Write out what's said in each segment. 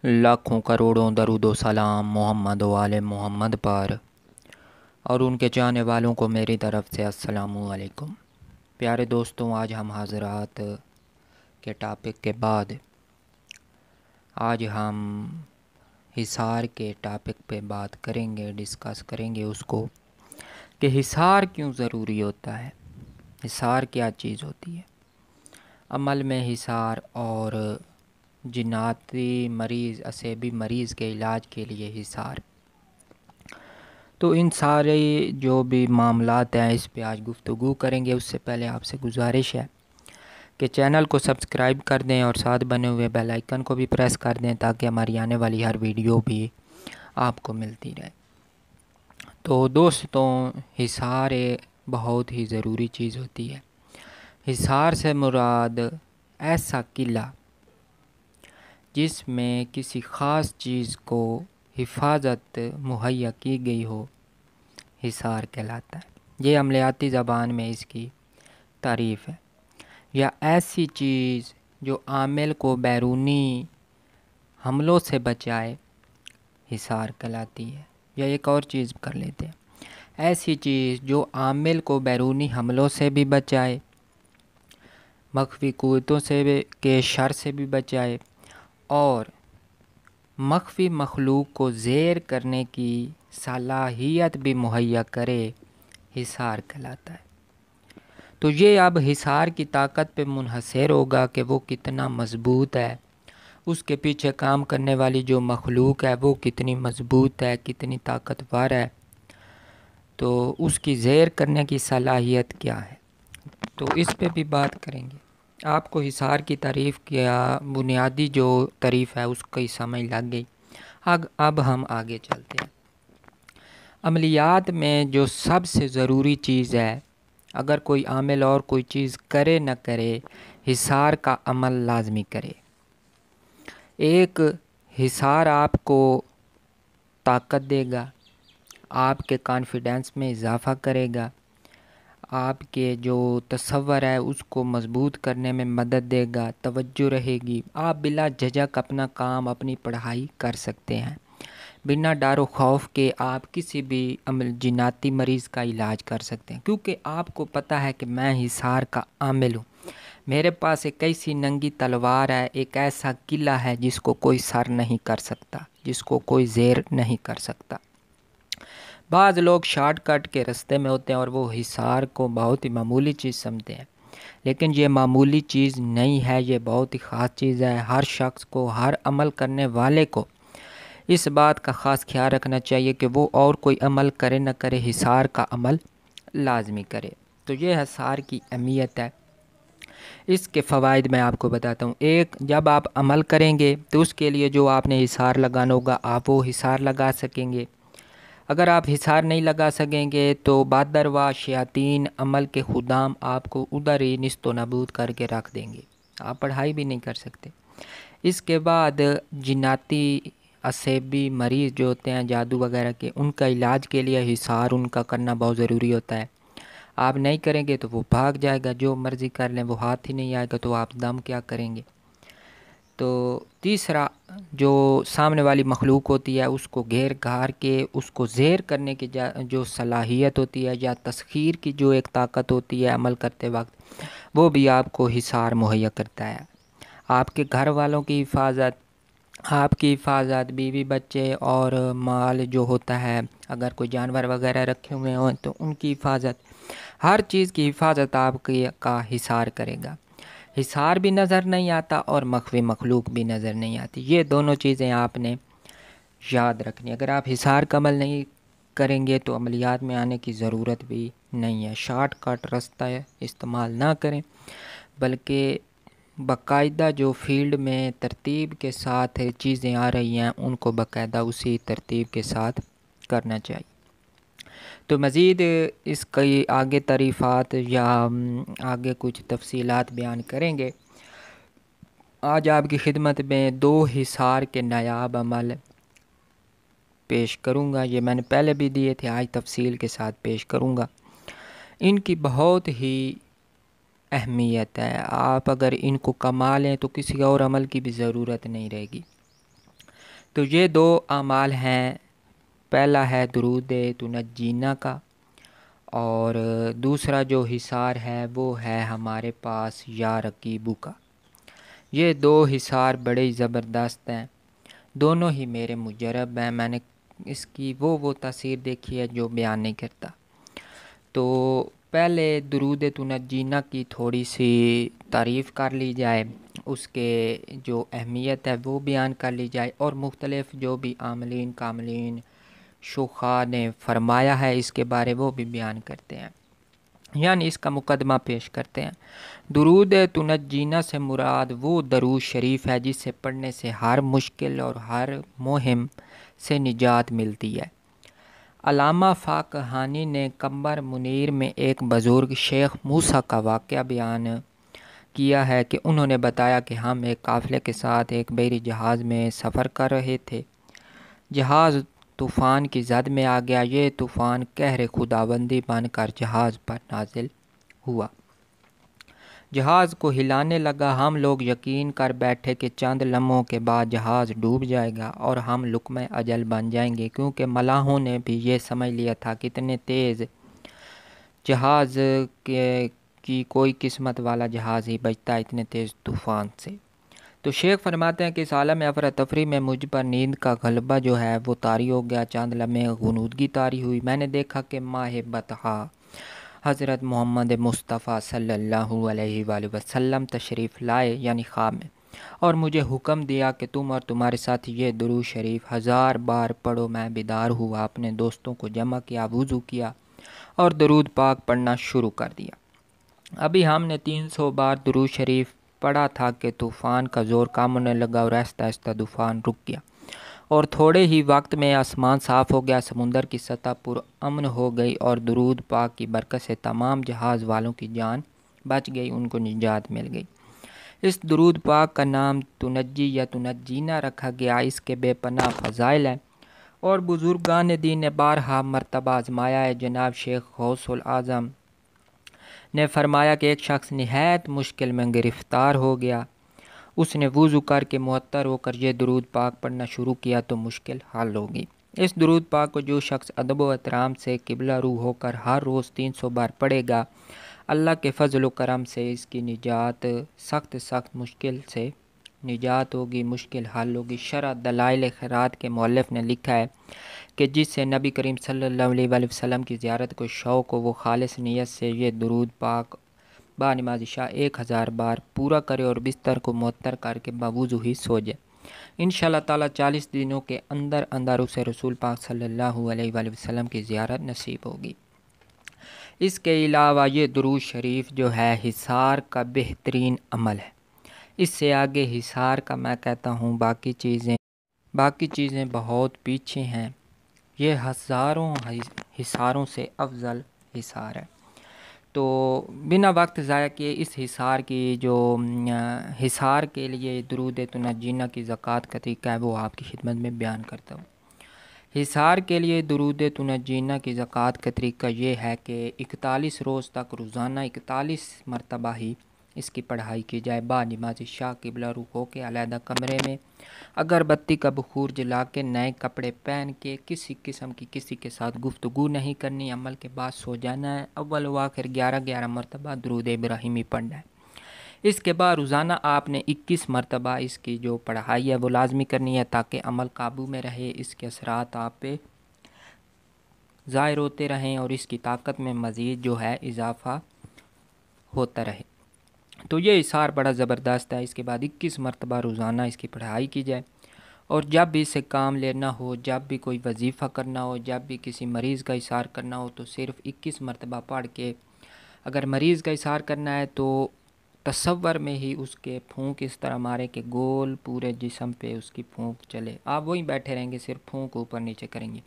لاکھوں کروڑوں درود و سلام محمد و آل محمد پر اور ان کے چاہنے والوں کو میری طرف سے السلام علیکم۔ پیارے دوستوں، آج ہم حضرات کے ٹاپک کے بعد آج ہم حصار کے ٹاپک پہ بات کریں گے، ڈسکس کریں گے اس کو کہ حصار کیوں ضروری ہوتا ہے، حصار کیا چیز ہوتی ہے، عمل میں حصار اور جناتی مریض عصبی مریض کے علاج کے لیے حصار۔ تو ان سارے جو بھی معاملات ہیں اس پہ آج گفتگو کریں گے۔ اس سے پہلے آپ سے گزارش ہے کہ چینل کو سبسکرائب کر دیں اور ساتھ بنے ہوئے بیل آئیکن کو بھی پریس کر دیں تاکہ ہماری آنے والی ہر ویڈیو بھی آپ کو ملتی رہے۔ تو دوستوں، حصار بہت ہی ضروری چیز ہوتی ہے۔ حصار سے مراد ایسا قلعہ جس میں کسی خاص چیز کو حفاظت مہیا کی گئی ہو، حصار کہلاتا ہے۔ یہ عملیاتی زبان میں اس کی تعریف ہے۔ یا ایسی چیز جو عامل کو بیرونی حملوں سے بچائے، حصار کہلاتی ہے۔ یا ایک اور چیز کر لیتے ہیں، ایسی چیز جو عامل کو بیرونی حملوں سے بھی بچائے، مخفی قوتوں سے کے شر سے بھی بچائے اور مخفی مخلوق کو زیر کرنے کی صلاحیت بھی مہیا کرے، حصار کہلاتا ہے۔ تو یہ اب حصار کی طاقت پہ منحصر ہوگا کہ وہ کتنا مضبوط ہے، اس کے پیچھے کام کرنے والی جو مخلوق ہے وہ کتنی مضبوط ہے، کتنی طاقتور ہے، تو اس کی زیر کرنے کی صلاحیت کیا ہے، تو اس پہ بھی بات کریں گے۔ آپ کو حصار کی تعریف کیا بنیادی جو تعریف ہے اس کی سمجھ لگ گئی۔ اب ہم آگے چلتے ہیں۔ عملیات میں جو سب سے ضروری چیز ہے، اگر کوئی عامل اور کوئی چیز کرے نہ کرے، حصار کا عمل لازمی کرے۔ ایک حصار آپ کو طاقت دے گا، آپ کے کانفیڈنس میں اضافہ کرے گا، آپ کے جو تصور ہے اس کو مضبوط کرنے میں مدد دے گا، توجہ رہے گی، آپ بلا جھجک اپنا کام، اپنی پڑھائی کر سکتے ہیں، بنا ڈر و خوف کے آپ کسی بھی جناتی مریض کا علاج کر سکتے ہیں، کیونکہ آپ کو پتہ ہے کہ میں حصار کا عامل ہوں، میرے پاس ایک ایسی ننگی تلوار ہے، ایک ایسا قلعہ ہے جس کو کوئی سر نہیں کر سکتا، جس کو کوئی زیر نہیں کر سکتا۔ بعض لوگ شارٹ کٹ کے رستے میں ہوتے ہیں اور وہ حصار کو بہت ہی معمولی چیز سمجھتے ہیں، لیکن یہ معمولی چیز نہیں ہے، یہ بہت ہی خاص چیز ہے۔ ہر شخص کو، ہر عمل کرنے والے کو اس بات کا خاص خیال رکھنا چاہیے کہ وہ اور کوئی عمل کرے نہ کرے، حصار کا عمل لازمی کرے۔ تو یہ حصار کی اہمیت ہے۔ اس کے فوائد میں آپ کو بتاتا ہوں۔ ایک، جب آپ عمل کریں گے تو اس کے لیے جو آپ نے حصار لگانا ہوگا آپ وہ حصار لگا سکیں گے۔ اگر آپ حصار نہیں لگا سکیں گے تو بادروا شیاطین عمل کے خدام آپ کو ادھر ہی نیست و نابود کر کے رکھ دیں گے، آپ پڑھائی بھی نہیں کر سکتے۔ اس کے بعد جناتی عصبی مریض جو ہوتے ہیں جادو وغیرہ کے، ان کا علاج کے لیے حصار ان کا کرنا بہت ضروری ہوتا ہے۔ آپ نہیں کریں گے تو وہ بھاگ جائے گا، جو مرضی کر لیں، وہ ہاتھ ہی نہیں آئے گا تو آپ دم کیا کریں گے۔ تو تیسرا، جو سامنے والی مخلوق ہوتی ہے اس کو گھیر گھار کے اس کو زیر کرنے کی جو صلاحیت ہوتی ہے یا تسخیر کی جو ایک طاقت ہوتی ہے عمل کرتے وقت، وہ بھی آپ کو حصار مہیا کرتا ہے۔ آپ کے گھر والوں کی حفاظت، آپ کی حفاظت، بیوی بچے اور مال جو ہوتا ہے، اگر کوئی جانور وغیرہ رکھے ہوئے ہوں تو ان کی حفاظت، ہر چیز کی حفاظت آپ کا حصار کرے گا۔ حصار بھی نظر نہیں آتا اور مخفی مخلوق بھی نظر نہیں آتی، یہ دونوں چیزیں آپ نے یاد رکھنی۔ اگر آپ حصار کا عمل نہیں کریں گے تو عملیات میں آنے کی ضرورت بھی نہیں ہے۔ شارٹ کٹ راستہ استعمال نہ کریں، بلکہ باقاعدہ جو فیلڈ میں ترتیب کے ساتھ چیزیں آ رہی ہیں ان کو باقاعدہ اسی ترتیب کے ساتھ کرنا چاہیے۔ تو مزید اس کی آگے تعریفات یا آگے کچھ تفصیلات بیان کریں گے۔ آج آپ کی خدمت میں دو حصار کے نایاب عمل پیش کروں گا، یہ میں نے پہلے بھی دیے تھے، آج تفصیل کے ساتھ پیش کروں گا۔ ان کی بہت ہی اہمیت ہے، آپ اگر ان کو کما لیں تو کسی اور عمل کی بھی ضرورت نہیں رہے گی۔ تو یہ دو اعمال ہیں، پہلا ہے درود تنجینا کا، اور دوسرا جو حصار ہے وہ ہے ہمارے پاس یا رقیبو کا۔ یہ دو حصار بڑے ہی زبردست ہیں، دونوں ہی میرے مجرب ہیں، میں نے اس کی وہ تاثیر دیکھی ہے جو بیان نہیں کرتا۔ تو پہلے درود تنجینا کی تھوڑی سی تعریف کر لی جائے، اس کے جو اہمیت ہے وہ بیان کر لی جائے، اور مختلف جو بھی عاملین کاملین شیوخاء نے فرمایا ہے اس کے بارے وہ بھی بیان کرتے ہیں، یعنی اس کا مقدمہ پیش کرتے ہیں۔ درود تنجینا سے مراد وہ درود شریف ہے جس سے پڑھنے سے ہر مشکل اور ہر مہم سے نجات ملتی ہے۔ علامہ فاقہانی نے قمر منیر میں ایک بزرگ شیخ موسیٰ کا واقعہ بیان کیا ہے کہ انہوں نے بتایا کہ ہم ایک قافلے کے ساتھ ایک بحری جہاز میں سفر کر رہے تھے۔ جہاز طوفان کی زد میں آ گیا، یہ طوفان قہر خداوندی بن کر جہاز پر نازل ہوا، جہاز کو ہلانے لگا۔ ہم لوگ یقین کر بیٹھے کہ چند لمحوں کے بعد جہاز ڈوب جائے گا اور ہم لقمہ اجل بن جائیں گے، کیونکہ ملاحوں نے بھی یہ سمجھ لیا تھا کہ اتنے تیز جہاز کی کوئی قسمت والا جہاز ہی بچتا ہے اتنے تیز طوفان سے۔ تو شیخ فرماتے ہیں کہ اس عالم افراتفری میں مجھ پر نیند کا غلبہ جو ہے وہ طاری ہو گیا، چند لمحے غنودگی طاری ہوئی، میں نے دیکھا کہ ماہ بطحا حضرت محمد مصطفیٰ صلی اللہ علیہ وآلہ وسلم تشریف لائے، یعنی خواب میں، اور مجھے حکم دیا کہ تم اور تمہارے ساتھ یہ درود شریف 1000 بار پڑھو۔ میں بیدار ہوا، اپنے دوستوں کو جمع کیا، وضو کیا اور درود پاک پڑھنا شروع کر دیا۔ ابھی ہم نے 300 بار درود شریف پڑھا تھا کہ طوفان کا زور کم ہونے لگا اور آہستہ آہستہ طوفان رک گیا، اور تھوڑے ہی وقت میں آسمان صاف ہو گیا، سمندر کی سطح پرامن ہو گئی، اور درود پاک کی برکت سے تمام جہاز والوں کی جان بچ گئی، ان کو نجات مل گئی۔ اس درود پاک کا نام تنجی یا تنجینا رکھا گیا، اس کے بے پناہ فضائل ہیں اور بزرگان دین نے بارہا مرتبہ آزمایا ہے۔ جناب شیخ غوث الاعظم نے فرمایا کہ ایک شخص نہایت مشکل میں گرفتار ہو گیا، اس نے وضو کر کے معطر ہو کر یہ درود پاک پڑھنا شروع کیا تو مشکل حل ہوگی۔ اس درود پاک کو جو شخص ادب و احترام سے قبلہ رو ہو کر ہر روز 300 بار پڑھے گا، اللہ کے فضل و کرم سے اس کی نجات سخت مشکل سے نجات ہوگی، مشکل حل ہوگی۔ شرح دلائل خیرات کے مؤلف نے لکھا ہے کہ جس سے نبی کریم صلی اللہ علیہ وآلہ وسلم کی زیارت کو شوق ہو، وہ خالص نیت سے یہ درود پاک با نماز عشاء 1000 بار پورا کرے اور بستر کو معطر کر کے باوضو ہی سو جائے۔ انشاءاللہ تعالیٰ 40 دنوں کے اندر اندر اسے رسول پاک صلی اللہ علیہ وآلہ وسلم کی زیارت نصیب ہوگی۔ اس کے علاوہ یہ درود شریف جو ہے حصار کا بہترین عمل ہے، اس سے آگے حصار کا میں کہتا ہوں باقی چیزیں بہت پیچھے ہیں، یہ ہزاروں حصاروں سے افضل حصار ہے۔ تو بنا وقت ضائع کیے اس حصار کے لیے درود تنجینا کی زکوٰۃ کا طریقہ ہے وہ آپ کی خدمت میں بیان کرتا ہوں۔ حصار کے لیے درود تنجینا کی زکوٰۃ کا طریقہ یہ ہے کہ 41 روز تک روزانہ 41 مرتبہ ہی اس کی پڑھائی کی جائے، با نماز عشاء قبلہ رو ہو کے علیحدہ کمرے میں اگر بتی کا بخور جلا کے نئے کپڑے پہن کے کسی قسم کی کسی کے ساتھ گفتگو نہیں کرنی، عمل کے بعد سو جانا ہے، اول و آخر 11 مرتبہ درود ابراہیمی پڑھنا ہے۔ اس کے بعد روزانہ آپ نے 21 مرتبہ اس کی جو پڑھائی ہے وہ لازمی کرنی ہے تاکہ عمل قابو میں رہے، اس کے اثرات آپ پہ ظاہر ہوتے رہیں اور اس کی طاقت میں مزید جو ہے اضافہ ہوتا رہے۔ تو یہ حصار بڑا زبردست ہے۔ اس کے بعد 21 مرتبہ روزانہ اس کی پڑھائی کی جائے، اور جب بھی اسے کام لینا ہو، جب بھی کوئی وظیفہ کرنا ہو، جب بھی کسی مریض کا حصار کرنا ہو تو صرف 21 مرتبہ پڑھ کے، اگر مریض کا حصار کرنا ہے تو تصور میں ہی اس کے پھونک اس طرح مارے کہ گول پورے جسم پہ اس کی پھونک چلے، آپ وہیں بیٹھے رہیں گے، صرف پھونک اوپر نیچے کریں گے،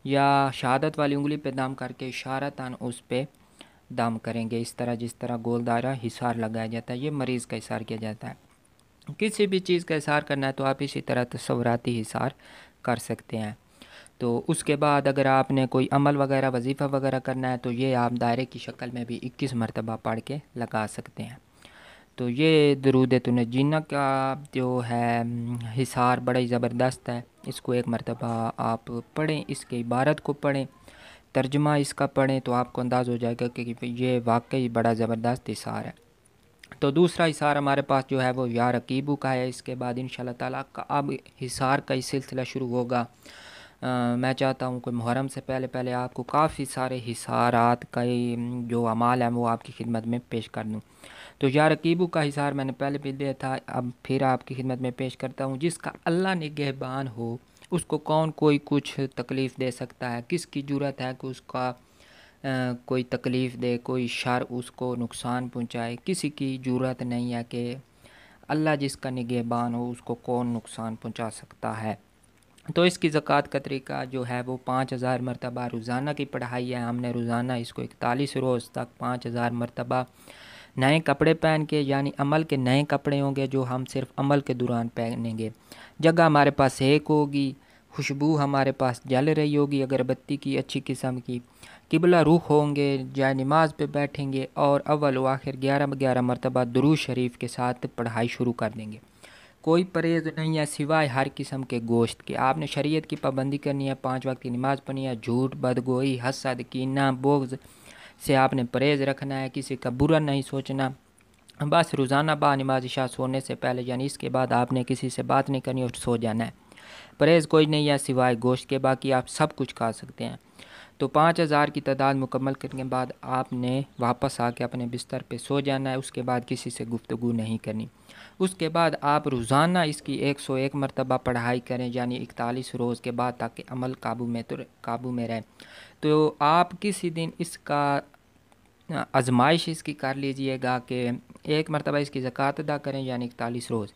یا شہادت والی انگلی پہ دم کر کے اشارتاً اس پہ دم کریں گے، اس طرح جس طرح گول دائرہ حصار لگایا جاتا ہے، یہ مریض کا حصار کیا جاتا ہے۔ کسی بھی چیز کا حصار کرنا ہے تو آپ اسی طرح تصوراتی حصار کر سکتے ہیں۔ تو اس کے بعد اگر آپ نے کوئی عمل وغیرہ وظیفہ وغیرہ کرنا ہے تو یہ آپ دائرے کی شکل میں بھی 21 مرتبہ پڑھ کے لگا سکتے ہیں۔ تو یہ درود تنجینہ کا جو ہے حصار بڑا ہی زبردست ہے، اس کو ایک مرتبہ آپ پڑھیں، اس کے عبارت کو پڑھیں، ترجمہ اس کا پڑھیں تو آپ کو انداز ہو جائے گا کہ یہ واقعی بڑا زبردست حصار ہے۔ تو دوسرا حصار ہمارے پاس جو ہے وہ یا رقیبو کا ہے۔ اس کے بعد انشاءاللہ تعالیٰ کا اب حصار کا ہی سلسلہ شروع ہوگا۔ میں چاہتا ہوں کہ محرم سے پہلے آپ کو کافی سارے حصارات کا جو اعمال ہیں وہ آپ کی خدمت میں پیش کر دوں۔ تو یا رقیبو کا حصار میں نے پہلے بھی دیا تھا، اب پھر آپ کی خدمت میں پیش کرتا ہوں۔ جس کا اللہ نگہبان ہو اس کو کون کوئی کچھ تکلیف دے سکتا ہے؟ کس کی جرأت ہے کہ اس کا کوئی تکلیف دے، کوئی شر اس کو نقصان پہنچائے؟ کسی کی جرأت نہیں ہے کہ اللہ جس کا نگہبان ہو اس کو کون نقصان پہنچا سکتا ہے۔ تو اس کی زکوٰۃ کا طریقہ جو ہے وہ 5000 مرتبہ روزانہ کی پڑھائی ہے۔ ہم نے روزانہ اس کو 41 روز تک 5000 مرتبہ نئے کپڑے پہن کے، یعنی عمل کے نئے کپڑے ہوں گے جو ہم صرف عمل کے دوران پہنیں گے، جگہ ہمارے پاس ایک ہوگی، خوشبو ہمارے پاس جل رہی ہوگی اگربتی کی اچھی قسم کی، قبلہ رخ ہوں گے، جائے نماز پہ بیٹھیں گے اور اول و آخر 11 مرتبہ درود شریف کے ساتھ پڑھائی شروع کر دیں گے۔ کوئی پرہیز نہیں ہے سوائے ہر قسم کے گوشت کے۔ آپ نے شریعت کی پابندی کرنی ہے، 5 وقت کی نماز پڑھنی ہے، جھوٹ، بدگوئی، حسد، کینہ، بغض سے آپ نے پرہیز رکھنا ہے، کسی کا برا نہیں سوچنا۔ بس روزانہ با نماز عشاء سونے سے پہلے یعنی اس کے بعد آپ نے کسی سے بات نہیں کرنی اور سو جانا ہے۔ پرہیز کوئی نہیں ہے سوائے گوشت کے، باقی آپ سب کچھ کھا سکتے ہیں۔ تو 5000 کی تعداد مکمل کرنے کے بعد آپ نے واپس آ کے اپنے بستر پہ سو جانا ہے، اس کے بعد کسی سے گفتگو نہیں کرنی۔ اس کے بعد آپ روزانہ اس کی 101 مرتبہ پڑھائی کریں، یعنی 41 روز کے بعد، تاکہ عمل قابو میں رہے۔ تو آپ کسی دن اس کا آزمائش اس کی کر لیجئے گا کہ 1 مرتبہ اس کی زکوٰۃ ادا کریں، یعنی 41 روز۔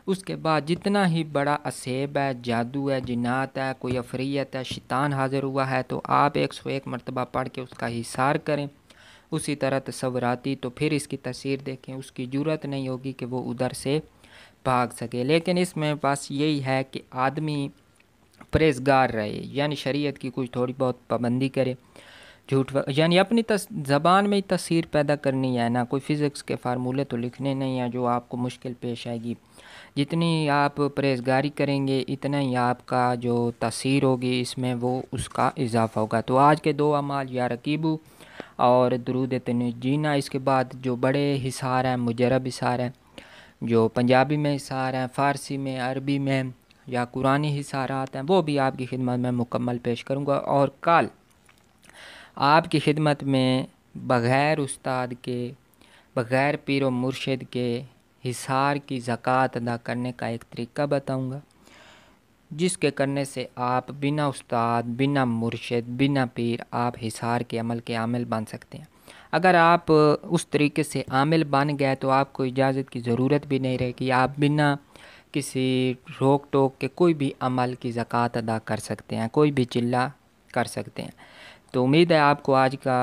اس کے بعد جتنا ہی بڑا اسیب ہے، جادو ہے، جنات ہے، کوئی عفریت ہے، شیطان حاضر ہوا ہے، تو آپ 101 مرتبہ پڑھ کے اس کا حصار کریں۔ اسی طرح تصوراتی، تو پھر اس کی تاثیر دیکھیں، اس کی جرأت نہیں ہوگی کہ وہ ادھر سے بھاگ سکے۔ لیکن اس میں بس یہی ہے کہ آدمی پرہیزگار رہے، یعنی شریعت کی کچھ تھوڑی بہت پابندی کرے، یعنی اپنی زبان میں ہی تاثیر پیدا کرنی ہے، نہ کوئی فزکس کے فارمولے تو لکھنے نہیں ہیں جو آپ کو مشکل پیش آئے گی۔ جتنی آپ پرہیزگاری کریں گے اتنا ہی آپ کا جو تاثیر ہوگی اس میں وہ اس کا اضافہ ہوگا۔ تو آج کے 2 اعمال یا رقیبو اور درود تنجینہ، اس کے بعد جو بڑے حصار ہیں، مجرب حصار ہیں، جو پنجابی میں حصار ہیں، فارسی میں، عربی میں یا قرآنی حصارات ہیں، وہ بھی آپ کی خدمت میں مکمل پیش کروں گا۔ اور کل آپ کی خدمت میں بغیر استاد کے، بغیر پیر و مرشد کے حصار کی زکوٰۃ ادا کرنے کا ایک طریقہ بتاؤں گا، جس کے کرنے سے آپ بنا استاد، بنا مرشد، بنا پیر آپ حصار کے عمل کے عامل بن سکتے ہیں۔ اگر آپ اس طریقے سے عامل بن گئے تو آپ کو اجازت کی ضرورت بھی نہیں رہے گی، آپ بنا کسی روک ٹوک کے کوئی بھی عمل کی زکوٰۃ ادا کر سکتے ہیں، کوئی بھی چلہ کر سکتے ہیں۔ تو امید ہے آپ کو آج کا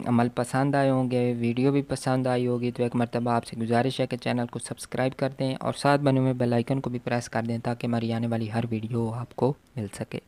عمل پسند آئے ہوں گے، ویڈیو بھی پسند آئی ہوگی۔ تو ایک مرتبہ آپ سے گزارش ہے کہ چینل کو سبسکرائب کر دیں اور ساتھ بنے ہوئے بیل آئیکن کو بھی پریس کر دیں تاکہ ہماری آنے والی ہر ویڈیو آپ کو مل سکے۔